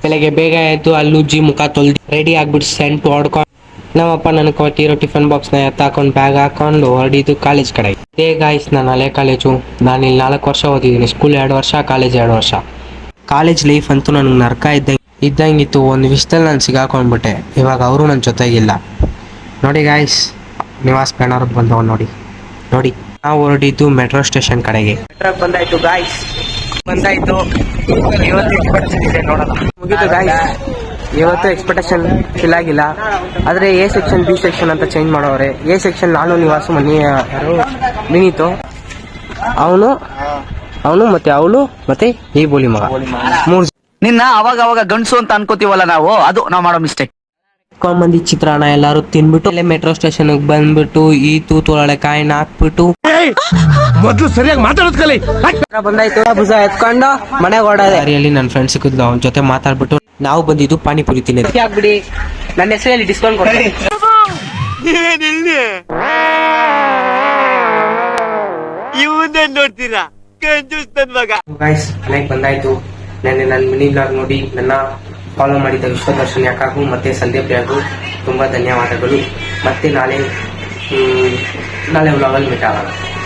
ಬೆಳಗ್ಗೆ ಬೇಗ ಎದ್ದು ಅಲ್ಲುಜ್ಜಿ ಮುಖ ತೊಳ್ದು ರೆಡಿ ಆಗ್ಬಿಟ್ಟು ಸೆಂಟ್ ಹೊಡ್ಕೊಂಡು ನಮ್ಮಪ್ಪ ನನಗೆ ಕೊಟ್ಟಿರೋ ಟಿಫನ್ ಬಾಕ್ಸ್ನ ಎತ್ತಾಕೊಂಡು ಬ್ಯಾಗ್ ಹಾಕೊಂಡು ಹೊರಡಿದ್ದು ಕಾಲೇಜ್ ಕಡೆ. ಗಾಯ್ಸ್, ನಾನು ಹಳೆ ಕಾಲೇಜು. ನಾನು ಇಲ್ಲಿ 4 ವರ್ಷ ಓದಿದ್ದೀನಿ. ಸ್ಕೂಲ್ 2 ವರ್ಷ, ಕಾಲೇಜ್ 2 ವರ್ಷ. ಕಾಲೇಜ್ ಲೈಫ್ ಅಂತೂ ನನಗೆ ನರಕ ಇದ್ದಂಗಿತ್ತು. ಒಂದು ವಿಷಯದಲ್ಲಿ ನಾನು ಸಿಗಾಕೊಂಡ್ಬಿಟ್ಟೆ. ಇವಾಗ ಅವರು ನನ್ನ ಜೊತೆಗಿಲ್ಲ. ನೋಡಿ ಗಾಯ್ಸ್, ನಿವಾಸ್ ಬೇಣವ್ರಿಗೆ ಬಂದವ್ ನೋಡಿ. ನಾವು ಹೊರಡಿದ್ದು ಮೆಟ್ರೋ ಸ್ಟೇಷನ್ ಕಡೆಗೆ. ಮೆಟ್ರೋಗೆ ಬಂದಾಯ್ತು ಗಾಯ್ಸ್, ಮುಗೀತು ಗಾಯ್ಸ್. ಇವತ್ತು ಎಕ್ಸ್ಪೆಕ್ಟೇಷನ್ ಫಿಲ್ ಆಗಿಲ್ಲ. ಆದರೆ ಎ ಸೆಕ್ಷನ್, ಬಿ ಸೆಕ್ಷನ್ ಅಂತ ಚೇಂಜ್ ಮಾಡೋರೆ. ಎ ಸೆಕ್ಷನ್ ನಾನು, ನಿವಾಸು, ಯಾರು ವಿನೀತು, ಅವನು ಮತ್ತೆ ಅವಳು ಮತ್ತೆ ಈ ಬೋಲಿ ಮಗ. 3 ನಿನ್ನ ಅವಾಗ ಗಂಡ್ಸು ಅಂತ ಅನ್ಕೋತೀವಲ್ಲ ನಾವು, ಅದು ನಾವು ಮಾಡೋ ಮಿಸ್ಟೇಕ್. ಮಂದಿ ಚಿತ್ರಾನ್ನ ಎಲ್ಲಾರು ತಿನ್ಬಿಟ್ಟು ಅಲ್ಲೇ ಮೆಟ್ರೋ ಸ್ಟೇಷನ್ ಬಂದ್ಬಿಟ್ಟು ಈ ತೂತೊಳಳೆ ಕಾಯಿನ ಹಾಕ್ಬಿಟ್ಟು ಮೊದಲು ಸರಿಯಾಗಿ ಮಾತಾಡೋದ್ ಕಲಿ. ಬಂದಾಯ್ತು, ಭುಜ ಎತ್ಕೊಂಡು ಮನೆಗೆ ಓಡೋದೆ. ದಾರಿಯಲ್ಲಿ ನನ್ನ ಫ್ರೆಂಡ್ ಸಿಕ್ಕಿದ್ಲು, ಅವನ ಜೊತೆ ಮಾತಾಡ್ಬಿಟ್ಟು ನಾವು ಬಂದಿದ್ದು ಪಾನಿಪುರಿ ತಿನ್ನೋದು. ಆಗ್ಬಿಡಿ, ನನ್ನ ಹೆಸರಲ್ಲಿ ಡಿಸ್ಕೌಂಟ್ ಕೊಡ್ತೀನಿ. ನೋಡ್ತೀರಾ ಗೈಸ್, ಮನೆಗೆ ಬಂದಾಯ್ತು. ನೆನ್ನೆ ನನ್ನ ಮಿನಿ ಬ್ಲಾಗ್ ನೋಡಿ ನನ್ನ ಫಾಲೋ ಮಾಡಿದ ವಿಶ್ವದರ್ಶನ್ ಯಾಕಾಗೂ ಮತ್ತೆ ಸಂದೀಪ್ ಯಾಗೂ ತುಂಬಾ ಧನ್ಯವಾದಗಳು. ಮತ್ತೆ ನಾಳೆ ವ್ಲಾಗಲ್ಲಿ ಮೀಟ್ ಆಗೋಣ.